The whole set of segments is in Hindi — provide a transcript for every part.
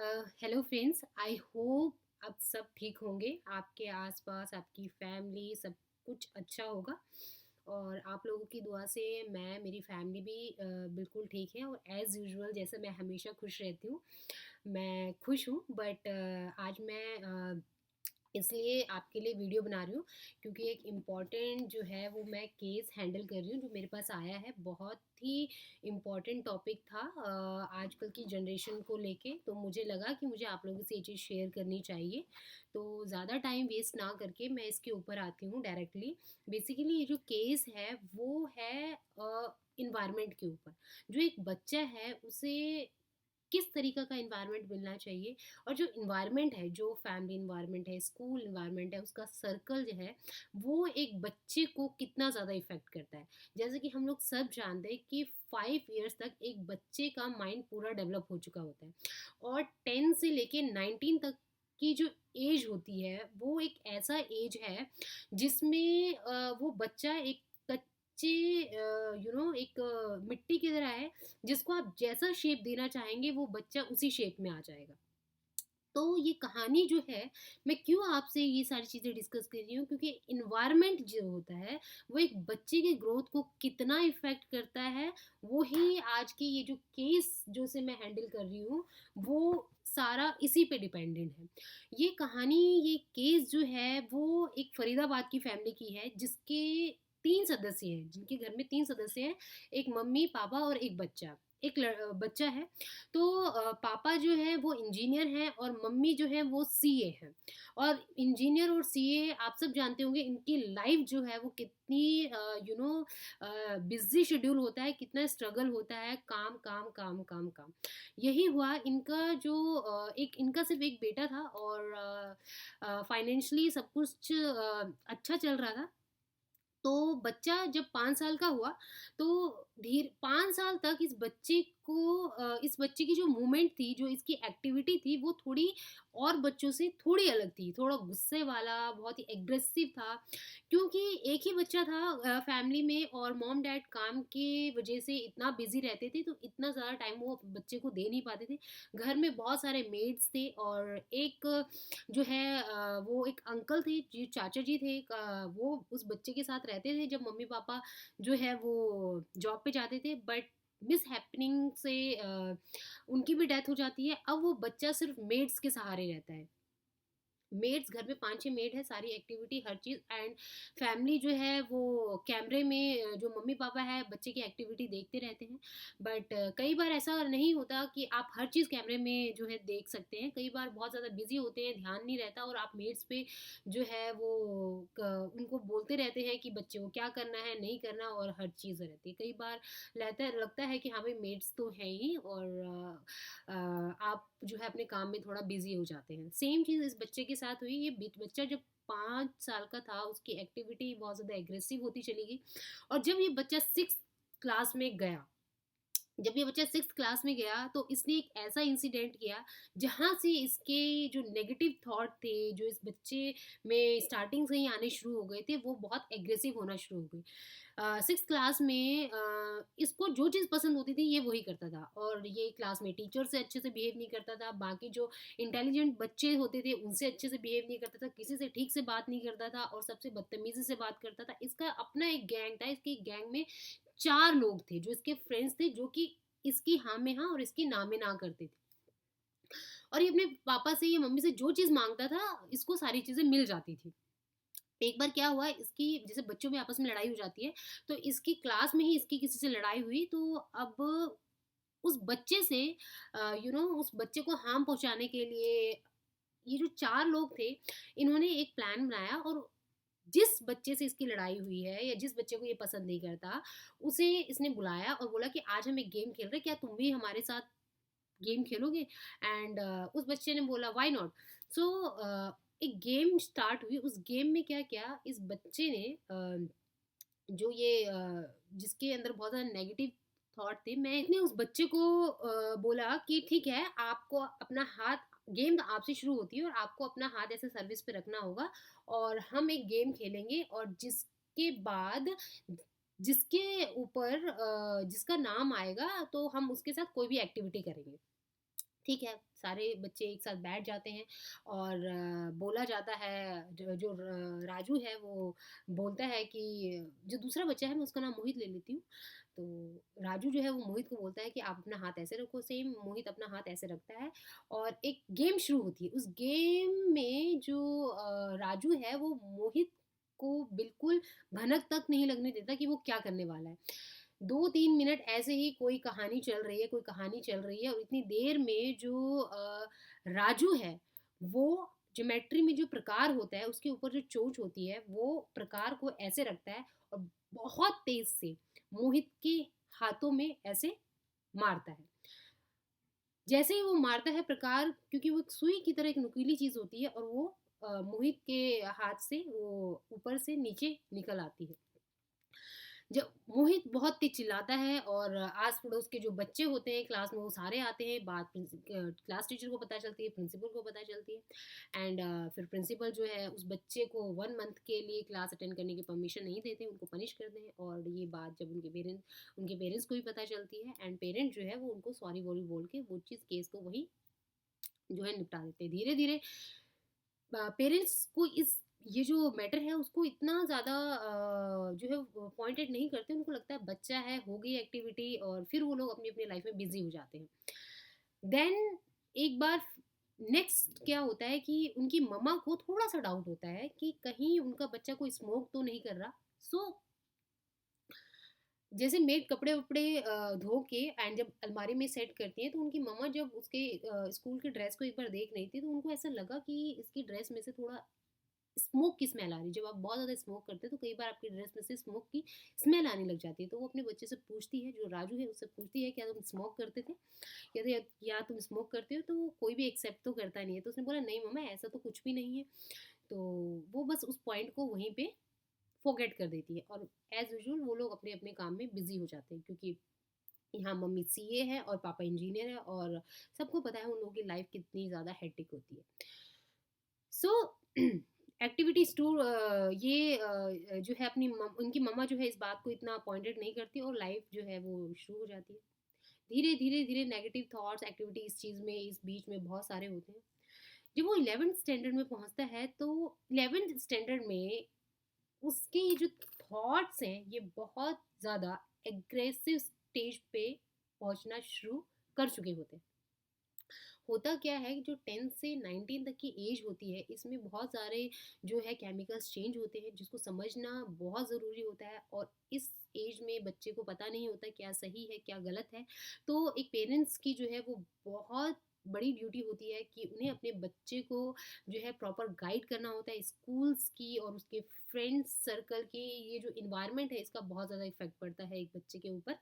हेलो फ्रेंड्स, आई होप आप सब ठीक होंगे। आपके आसपास आपकी फैमिली सब कुछ अच्छा होगा और आप लोगों की दुआ से मेरी फैमिली भी बिल्कुल ठीक है। और एज़ यूजुअल जैसे मैं हमेशा खुश रहती हूँ, मैं खुश हूँ। बट आज मैं इसलिए आपके लिए वीडियो बना रही हूँ क्योंकि एक इम्पॉर्टेंट जो है वो मैं केस हैंडल कर रही हूँ जो मेरे पास आया है। बहुत ही इम्पॉर्टेंट टॉपिक था आजकल की जनरेशन को लेके, तो मुझे लगा कि मुझे आप लोगों से ये चीज़ शेयर करनी चाहिए। तो ज़्यादा टाइम वेस्ट ना करके मैं इसके ऊपर आती हूँ डायरेक्टली। बेसिकली ये जो केस है वो है इन्वायरमेंट के ऊपर। जो एक बच्चा है उसे किस तरीक़े का एनवायरनमेंट मिलना चाहिए, और जो एनवायरनमेंट है, जो फैमिली एनवायरनमेंट है, स्कूल एनवायरनमेंट है, उसका सर्कल जो है वो एक बच्चे को कितना ज़्यादा इफ़ेक्ट करता है। जैसे कि हम लोग सब जानते हैं कि 5 इयर्स तक एक बच्चे का माइंड पूरा डेवलप हो चुका होता है, और 10 से लेके 19 तक की जो एज होती है वो एक ऐसा एज है जिसमें वो बच्चा एक कच्चे एक मिट्टी की तरह है, जिसको आप जैसा शेप देना चाहेंगे वो बच्चा उसी शेप में आ जाएगा। तो ये कहानी जो है, मैं क्यों आपसे ये सारी चीज़ें डिस्कस कर रही हूँ, क्योंकि इन्वायरमेंट जो होता है वो एक बच्चे के ग्रोथ को कितना इफ़ेक्ट करता है, वो ही आज की ये जो केस जो से मैं हैंडल कर रही हूँ, वो सारा इसी पे डिपेंडेंट है। ये कहानी, ये केस जो है वो एक फरीदाबाद की फैमिली की है जिसके 3 सदस्य हैं, जिनके घर में 3 सदस्य हैं, एक मम्मी, पापा और एक बच्चा। एक बच्चा है। तो पापा जो हैं वो इंजीनियर हैं और मम्मी जो है वो सीए हैं। और इंजीनियर और सीए आप सब जानते होंगे, इनकी लाइफ जो है वो कितनी बिज़ी शेड्यूल होता है, कितना स्ट्रगल होता है, काम, काम, काम, काम, काम। यही हुआ इनका जो एक इनका सिर्फ़ एक बेटा था, और फाइनेंशियली सब कुछ अच्छा चल रहा था। तो बच्चा जब 5 साल का हुआ, तो 5 साल तक इस बच्चे की जो मूवमेंट थी, जो इसकी एक्टिविटी थी, वो थोड़ी और बच्चों से थोड़ी अलग थी। थोड़ा गुस्से वाला, बहुत ही एग्रेसिव था, क्योंकि एक ही बच्चा था फैमिली में, और मॉम-डैड काम की वज़ह से इतना बिज़ी रहते थे, तो इतना ज़्यादा टाइम वो बच्चे को दे नहीं पाते थे। घर में बहुत सारे मेड्स थे, और एक जो है वो एक अंकल थे, जी चाचा जी थे, वो उस बच्चे के साथ रहते थे जब मम्मी पापा जो है वो जॉब पे जाते थे। बट मिस हैपनिंग से उनकी भी डेथ हो जाती है। अब वो बच्चा सिर्फ मेड्स के सहारे रहता है। मेड्स घर में 5-6 मेड है, सारी activity her cheese, and family जो है वो कैमरे में जो मम्मी-पापा है बच्चे की एक्टिविटी देखते रहते हैं। बट कई बार ऐसा नहीं होता कि आप हर चीज़ कैमरे में जो है देख सकते हैं। कई बार बहुत ज़्यादा बिज़ी होते हैं, ध्यान नहीं रहता, और आप मेड्स पे जो है वो उनको बोलते रहते हैं कि बच्चे को क्या करना है, नहीं करना, और हर चीज़ रहती है। कई बार लगता है कि हाँ भाई, मेड्स तो हैं ही, और आप जो है अपने काम में थोड़ा बिज़ी हो जाते हैं। सेम चीज़ इस बच्चे के साथ हुई। ये बच्चा जब 5 साल का था, उसकी एक्टिविटी बहुत ज़्यादा एग्रेसिव होती चली गई, और जब ये बच्चा 6th क्लास में गया, तो इसने एक ऐसा इंसिडेंट किया जहाँ से इसके जो नेगेटिव थॉट थे, जो इस बच्चे में स्टार्टिंग से ही आने शुरू हो गए थे, वो बहुत एग्रेसिव होना शुरू हो गए। 6th क्लास में इसको जो चीज़ पसंद होती थी ये वही करता था, और ये क्लास में टीचर से अच्छे से बिहेव नहीं करता था, बाकी जो इंटेलिजेंट बच्चे होते थे उनसे अच्छे से बिहेव नहीं करता था, किसी से ठीक से बात नहीं करता था, और सबसे बदतमीज़ी से बात करता था। इसका अपना एक गैंग था, इसके गैंग में 4 लोग थे जो इसके फ्रेंड्स थे, जो कि इसकी हाँ में हाँ और इसकी ना में ना करते थे। और ये अपने पापा से या मम्मी से जो चीज़ माँगता था, इसको सारी चीज़ें मिल जाती थी। एक बार क्या हुआ, इसकी जैसे बच्चों में आपस में लड़ाई हो जाती है, तो इसकी क्लास में ही इसकी किसी से लड़ाई हुई, तो अब उस बच्चे से उस बच्चे को हार्म पहुँचाने के लिए ये जो 4 लोग थे, इन्होंने एक प्लान बनाया, और जिस बच्चे से इसकी लड़ाई हुई है या जिस बच्चे को ये पसंद नहीं करता, उसे इसने बुलाया और बोला कि आज हम एक गेम खेल रहे हैं, क्या तुम भी हमारे साथ गेम खेलोगे? एंड उस बच्चे ने बोला व्हाई नॉट? सो एक गेम स्टार्ट हुई। उस गेम में क्या किया, इस बच्चे ने जो ये जिसके अंदर बहुत ज़्यादा नेगेटिव थॉट थे, मैंने उस बच्चे को बोला कि ठीक है, आपको अपना हाथ, गेम आपसे शुरू होती है और आपको अपना हाथ ऐसे सर्विस पे रखना होगा, और हम एक गेम खेलेंगे, और जिसके बाद जिसके ऊपर जिसका नाम आएगा, तो हम उसके साथ कोई भी एक्टिविटी करेंगे। ठीक है, सारे बच्चे एक साथ बैठ जाते हैं और बोला जाता है, जो राजू है वो बोलता है कि जो दूसरा बच्चा है, मैं उसका नाम मोहित ले लेती हूँ। तो राजू जो है वो मोहित को बोलता है कि आप अपना हाथ ऐसे रखो, सेम मोहित अपना हाथ ऐसे रखता है और एक गेम शुरू होती है। उस गेम में जो राजू है वो मोहित को बिल्कुल भनक तक नहीं लगने देता कि वो क्या करने वाला है। 2-3 मिनट ऐसे ही कोई कहानी चल रही है, कोई कहानी चल रही है और इतनी देर में जो राजू है, वो ज्योमेट्री में जो प्रकार होता है, उसके ऊपर जो चोंच होती है, वो प्रकार को ऐसे रखता है और बहुत तेज़ से मोहित के हाथों में ऐसे मारता है। जैसे ही वो मारता है प्रकार, क्योंकि वो एक सुई की तरह एक नुकीली चीज़ होती है और वो मोहित के हाथ से वो ऊपर से नीचे निकल आती है। जब मोहित बहुत तेज चिल्लाता है और आस पड़ोस के जो बच्चे होते हैं क्लास में वो सारे आते हैं, बात क्लास टीचर को पता चलती है, प्रिंसिपल को पता चलती है एंड फिर प्रिंसिपल जो है उस बच्चे को 1 मंथ के लिए क्लास अटेंड करने की परमिशन नहीं देते, उनको पनिश करते हैं। और ये बात जब उनके पेरेंट्स को भी पता चलती है एंड पेरेंट्स जो है वो उनको सॉरी वॉरी बोल के वो चीज़ केस को वही जो है निपटा देते हैं। धीरे धीरे पेरेंट्स को इस ये जो मैटर है उसको इतना ज़्यादा जो है पॉइंटेड नहीं करते, उनको लगता है बच्चा है, हो गई एक्टिविटी और फिर वो लोग अपनी अपनी लाइफ में बिजी हो जाते हैं। देन एक बार नेक्स्ट क्या होता है कि उनकी मम्मा को थोड़ा सा डाउट होता है कि कहीं उनका बच्चा कोई स्मोक तो नहीं कर रहा। सो जैसे मेड कपड़े-वपड़े धो के एंड जब अलमारी में सेट करती हैं, तो उनकी मम्मा जब उसके स्कूल की ड्रेस को एक बार देख रही थी, तो उनको ऐसा लगा कि इसकी ड्रेस में से थोड़ा स्मोक की स्मेल आ रही है। जब आप बहुत ज़्यादा स्मोक करते हैं, तो कई बार आपकी ड्रेस में से स्मोक की स्मेल आने लग जाती है। तो वो अपने बच्चे से पूछती है, जो राजू है, उससे पूछती है, "क्या तुम स्मोक करते थे? या तुम स्मोक करते हो?" तो वो कोई भी एक्सेप्ट तो करता नहीं है। तो उसने बोला, "नहीं मम्मा, ऐसा तो कुछ भी नहीं है।" तो वो बस उस पॉइंट को वहीं पे फ़ॉरगेट कर देती है और एज़ यूजुअल वो लोग अपने-अपने काम में बिज़ी हो जाते हैं, क्योंकि यहाँ मम्मी सीए है और पापा इंजीनियर है और सबको पता है उन लोगों की लाइफ कितनी ज़्यादा हेक्टिक होती है। सो एक्टिविटीज़ टू ये जो है उनकी मम्मा जो है इस बात को इतना पॉइंटेड नहीं करती और लाइफ जो है वो शुरू हो जाती है। धीरे धीरे धीरे नेगेटिव थॉट्स एक्टिविटी इस चीज़ में इस बीच में बहुत सारे होते हैं। जब वो 11th स्टैंडर्ड में पहुंचता है तो 11th स्टैंडर्ड में उसके ये जो थॉट्स हैं ये बहुत ज़्यादा एग्रेसिव स्टेज पे पहुंचना शुरू कर चुके होते हैं। होता क्या है कि जो 10 से 19 तक की एज होती है इसमें बहुत सारे जो है केमिकल्स चेंज होते हैं जिसको समझना बहुत ज़रूरी होता है और इस एज में बच्चे को पता नहीं होता क्या सही है क्या गलत है। तो एक पेरेंट्स की जो है वो बहुत बड़ी ड्यूटी होती है कि उन्हें अपने बच्चे को जो है प्रॉपर गाइड करना होता है। स्कूल्स की और उसके फ्रेंड्स सर्कल की ये जो इन्वायरमेंट है इसका बहुत ज़्यादा इफेक्ट पड़ता है एक बच्चे के ऊपर।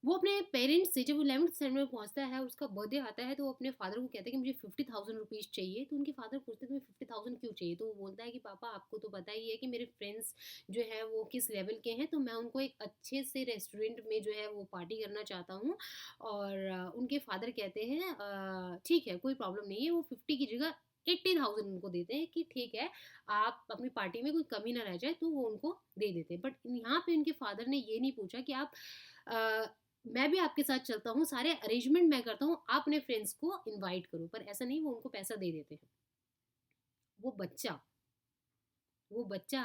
वो अपने पेरेंट्स से जब वो 11th स्टैंडर्ड में पहुँचता है और उसका बर्थडे आता है तो वो अपने फादर को कहता है कि मुझे 50,000 रुपीज़ चाहिए। तो उनके फादर पूछते हैं तुम्हें 50,000 क्यों चाहिए? तो वो बोलता है कि पापा आपको तो पता ही है कि मेरे फ्रेंड्स जो है वो किस लेवल के हैं, तो मैं उनको एक अच्छे से रेस्टोरेंट में जो है वो पार्टी करना चाहता हूँ। और उनके फादर कहते हैं ठीक है कोई प्रॉब्लम नहीं है। वो 50 की जगह 80,000 उनको देते हैं कि ठीक है आप अपनी पार्टी में कोई कमी ना रह जाए, तो वो उनको दे देते हैं। बट यहाँ पे उनके फादर ने ये नहीं पूछा कि आप अ, मैं भी आपके साथ चलता हूँ, सारे अरेंजमेंट मैं करता हूँ, आप अपने फ्रेंड्स को इनवाइट करो। पर ऐसा नहीं, वो उनको पैसा दे देते हैं। वो बच्चा वो बच्चा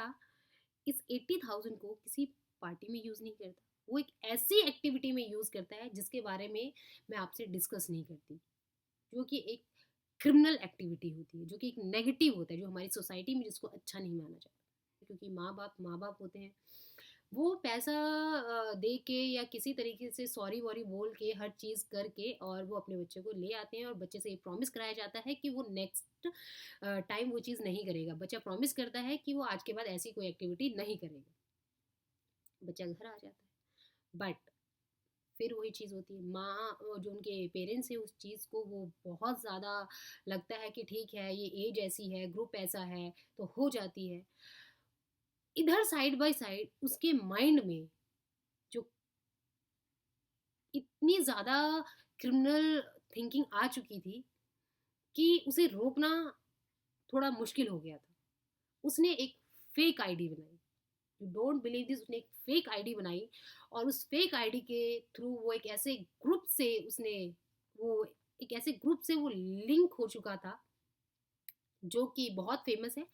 इस 80,000 को किसी पार्टी में यूज़ नहीं करता। वो एक ऐसी एक्टिविटी में यूज़ करता है जिसके बारे में मैं आपसे डिस्कस नहीं करती, जो कि एक क्रिमिनल एक्टिविटी होती है, जो कि एक नेगेटिव होता है, जो हमारी सोसाइटी में जिसको अच्छा नहीं माना जाता। क्योंकि माँ-बाप होते हैं, वो पैसा दे के या किसी तरीके से सॉरी-वॉरी बोल के हर चीज़ करके और वो अपने बच्चे को ले आते हैं और बच्चे से ये प्रॉमिस कराया जाता है कि वो नेक्स्ट टाइम वो चीज़ नहीं करेगा। बच्चा प्रॉमिस करता है कि वो आज के बाद ऐसी कोई एक्टिविटी नहीं करेगा। बच्चा घर आ जाता है। बट फिर वही चीज़ होती है, जो उनके पेरेंट्स हैं उस चीज़ को वो बहुत ज़्यादा लगता है कि ठीक है ये एज ऐसी है, ग्रुप ऐसा है, तो हो जाती है। इधर साइड बाय साइड उसके माइंड में जो इतनी ज़्यादा क्रिमिनल थिंकिंग आ चुकी थी कि उसे रोकना थोड़ा मुश्किल हो गया था। उसने एक फेक आईडी बनाई। यू डोंट बिलीव दिस, उसने एक फेक आईडी बनाई और उस फेक आईडी के थ्रू वो एक ऐसे ग्रुप से उसने वो एक ऐसे ग्रुप से वो लिंक हो चुका था जो कि बहुत फेमस है,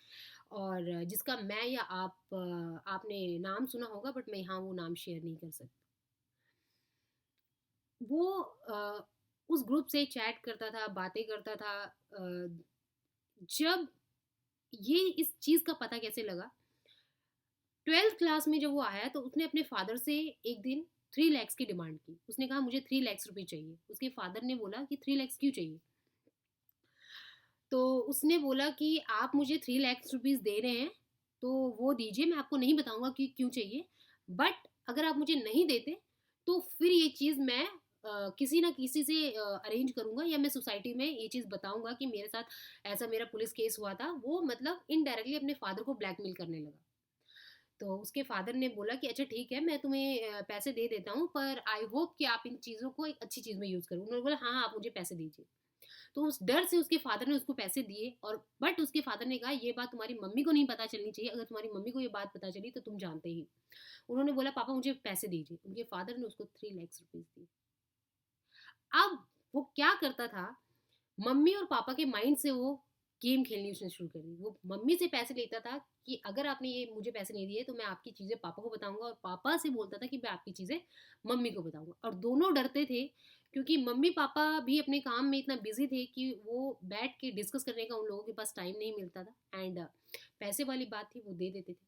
और जिसका मैं या आपने नाम सुना होगा, बट मैं यहाँ वो नाम शेयर नहीं कर सकती। वो उस ग्रुप से चैट करता था, बातें करता था। जब ये इस चीज़ का पता कैसे लगा, 12th क्लास में जब वो आया तो उसने अपने फादर से एक दिन 3 लैक्स की डिमांड की। उसने कहा मुझे 3 लैक्स रुपए चाहिए। उसके फादर ने बोला कि 3 लैक्स क्यों चाहिए? तो उसने बोला कि आप मुझे 3 लैक्स रुपीज़ दे रहे हैं, तो वो दीजिए, मैं आपको नहीं बताऊँगा कि क्यों चाहिए, बट अगर आप मुझे नहीं देते, तो फिर ये चीज़ मैं किसी न किसी से अरेंज करूँगा, या मैं सोसाइटी में ये चीज़ बताऊँगा कि मेरे साथ ऐसा मेरा पुलिस केस हुआ था। वो मतलब इनडायरेक्टली अपने फादर को ब्लैकमेल करने लगा। तो उसके फादर ने बोला कि अच्छा ठीक है, मैं तुम्हें पैसे दे देता हूँ, पर आई होप कि आप इन चीज़ों को एक अच्छी चीज़ में यूज़ करो। उन्होंने बोला हाँ, आप मुझे पैसे दीजिए। तो उस डर से उसके फादर ने उसको पैसे दिए, और बट उसके फादर ने कहा ये बात तुम्हारी मम्मी को नहीं पता चलनी चाहिए, अगर तुम्हारी मम्मी को ये बात पता चली तो तुम जानते ही। उन्होंने बोला पापा मुझे पैसे दीजिए। उनके फादर ने उसको 3 लाख रुपीज़ दिए। अब वो क्या करता था, मम्मी और पापा के माइंड से वो गेम खेलनी उसने शुरू कर दी। वो मम्मी से पैसे लेता था कि अगर आपने ये मुझे पैसे नहीं दिए तो मैं आपकी चीज़ें पापा को बताऊँगा, और पापा से बोलता था कि मैं आपकी चीज़ें मम्मी को बताऊँगा। और दोनों डरते थे, क्योंकि मम्मी-पापा भी अपने काम में इतना बिज़ी थे कि वो बैठ के डिस्कस करने का उन लोगों के पास टाइम नहीं मिलता था, एंड पैसे वाली बात थी, वो दे देते थे।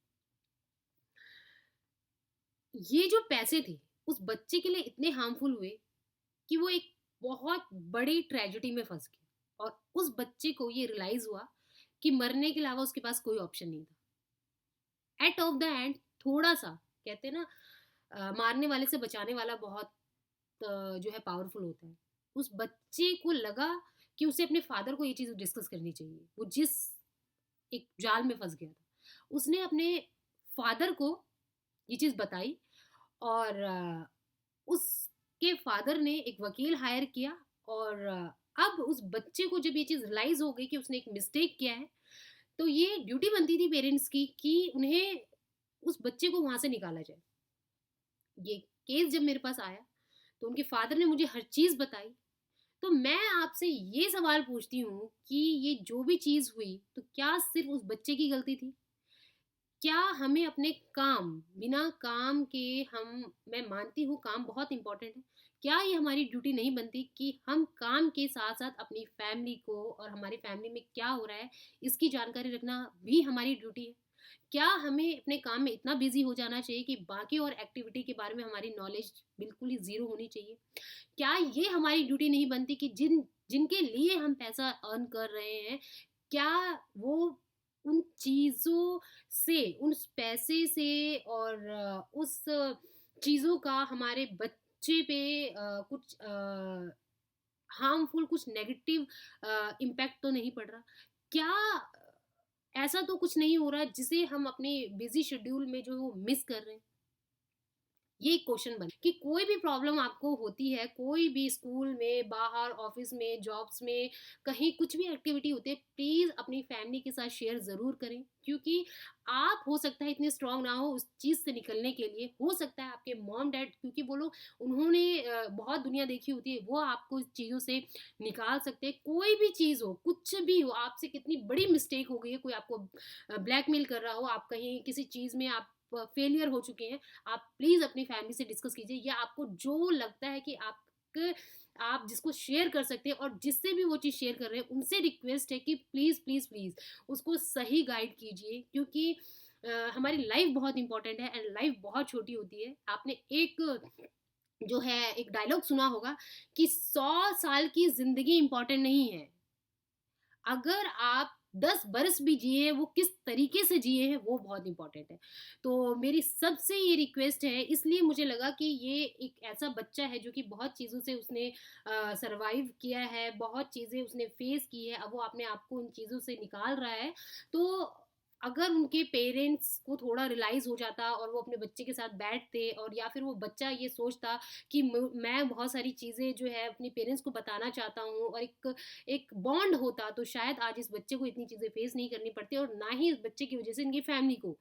ये जो पैसे थे, उस बच्चे के लिए इतने हार्मफुल हुए कि वो एक बहुत बड़ी ट्रेजेडी में फँस गया, और उस बच्चे को ये रियलाइज़ हुआ कि मरने के अलावा उसके पास कोई ऑप्शन नहीं था। एट ऑफ द एंड थोड़ा-सा, कहते हैं ना, मारने वाले से बचाने वाला बहुत जो है पावरफुल होता है। उस बच्चे को लगा कि उसे अपने फादर को ये चीज़ डिस्कस करनी चाहिए। वो जिस एक जाल में फँस गया था, उसने अपने फादर को ये चीज़ बताई, और उसके फादर ने एक वकील हायर किया, और अब उस बच्चे को जब ये चीज़ रियलाइज़ हो गई कि उसने एक मिस्टेक किया है, तो ये ड्यूटी बनती थी पेरेंट्स की कि उन्हें उस बच्चे को वहाँ से निकाला जाए। ये केस जब मेरे पास आया, तो उनके फादर ने मुझे हर चीज़ बताई। तो मैं आपसे ये सवाल पूछती हूँ कि ये जो भी चीज़ हुई, तो क्या सिर्फ़ उस बच्चे की गलती थी? क्या हमें अपने काम, बिना काम के हम, मैं मानती हूँ काम बहुत इम्पोर्टेंट है। क्या ये हमारी ड्यूटी नहीं बनती कि हम काम के साथ-साथ अपनी फैमिली को, और हमारी फैमिली में क्या हो रहा है, इसकी जानकारी रखना भी हमारी ड्यूटी है? क्या हमें अपने काम में इतना बिज़ी हो जाना चाहिए कि बाकी और एक्टिविटी के बारे में हमारी नॉलेज बिल्कुल ही ज़ीरो होनी चाहिए? क्या ये हमारी ड्यूटी नहीं बनती कि जिनके लिए हम पैसा अर्न कर रहे हैं, क्या वो उन चीज़ों से, उस पैसे से, और उस चीज़ों का हमारे बच्चे पे कुछ हार्मफुल, कुछ नेगेटिव इम्पैक्ट तो नहीं पड़ रहा? क्या ऐसा तो कुछ नहीं हो रहा जिसे हम अपने बिज़ी शेड्यूल में जो मिस कर रहे हैं? ये एक क्वेश्चन बन कि कोई भी प्रॉब्लम आपको होती है, कोई भी स्कूल में, बाहर, ऑफ़िस में, जॉब्स में, कहीं कुछ भी एक्टिविटी होती है, प्लीज़ अपनी फैमिली के साथ शेयर ज़रूर करें, क्योंकि आप हो सकता है इतने स्ट्रॉन्ग ना हो उस चीज़ से निकलने के लिए। हो सकता है आपके मॉम-डैड, क्योंकि वो लोग, उन्होंने बहुत दुनिया देखी होती है, वो आपको इस चीज़ों से निकाल सकते हैं। कोई भी चीज़ हो, कुछ भी हो, आपसे कितनी बड़ी मिस्टेक हो गई है, कोई आपको ब्लैकमेल कर रहा हो, आप कहीं किसी चीज़ में आप फेलियर हो चुके हैं, आप प्लीज़ अपनी फैमिली से डिस्कस कीजिए, या आपको जो लगता है कि आप जिसको शेयर कर सकते हैं, और जिससे भी वो चीज़ शेयर कर रहे हैं, उनसे रिक्वेस्ट है कि प्लीज़, प्लीज़, प्लीज़ उसको सही गाइड कीजिए, क्योंकि हमारी लाइफ बहुत इंपॉर्टेंट है, एंड लाइफ बहुत छोटी होती है। आपने एक जो है एक डायलॉग सुना होगा कि 100 साल की ज़िंदगी इंपॉर्टेंट नहीं है। अगर आप 10 बरस भी जिए, वो किस तरीके से जिए हैं, वो बहुत इम्पोर्टेंट है। तो मेरी सबसे ये रिक्वेस्ट है, इसलिए मुझे लगा कि ये एक ऐसा बच्चा है जो कि बहुत चीज़ों से उसने सर्वाइव किया है, बहुत चीज़ें उसने फेस की है, अब वो अपने आप को उन चीज़ों से निकाल रहा है। तो अगर उनके पेरेंट्स को थोड़ा रियलाइज़ हो जाता और वो अपने बच्चे के साथ बैठते, और या फिर वो बच्चा ये सोचता कि मैं बहुत सारी चीज़ें जो है अपने पेरेंट्स को बताना चाहता हूँ, और एक एक बॉन्ड होता, तो शायद आज इस बच्चे को इतनी चीज़ें फेस नहीं करनी पड़ती, और ना ही इस बच्चे की वजह से इनकी फैमिली को,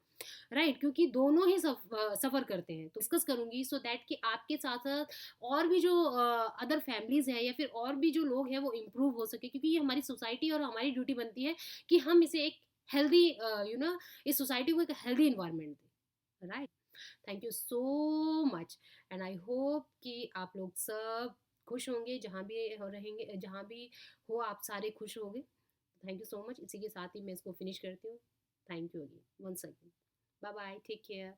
राइट, क्योंकि दोनों ही सफ़र करते हैं। तो डिस्कस करूँगी सो दैट कि आपके साथ-साथ और भी जो अदर फैमिलीज़ हैं या फिर और भी जो लोग हैं वो इम्प्रूव हो सके, क्योंकि ये हमारी सोसाइटी और हमारी ड्यूटी बनती है कि हम इसे एक हेल्दी इस सोसाइटी को एक हेल्दी एनवायरनमेंट दें, right? Thank you so much, and I hope कि आप लोग सब खुश होंगे, जहाँ भी हो रहेंगे, जहाँ भी हो आप सारे खुश होंगे। Thank you so much. इसी के साथ ही मैं इसको फिनिश करती हूँ। Thank you again, once again. Bye bye, take care.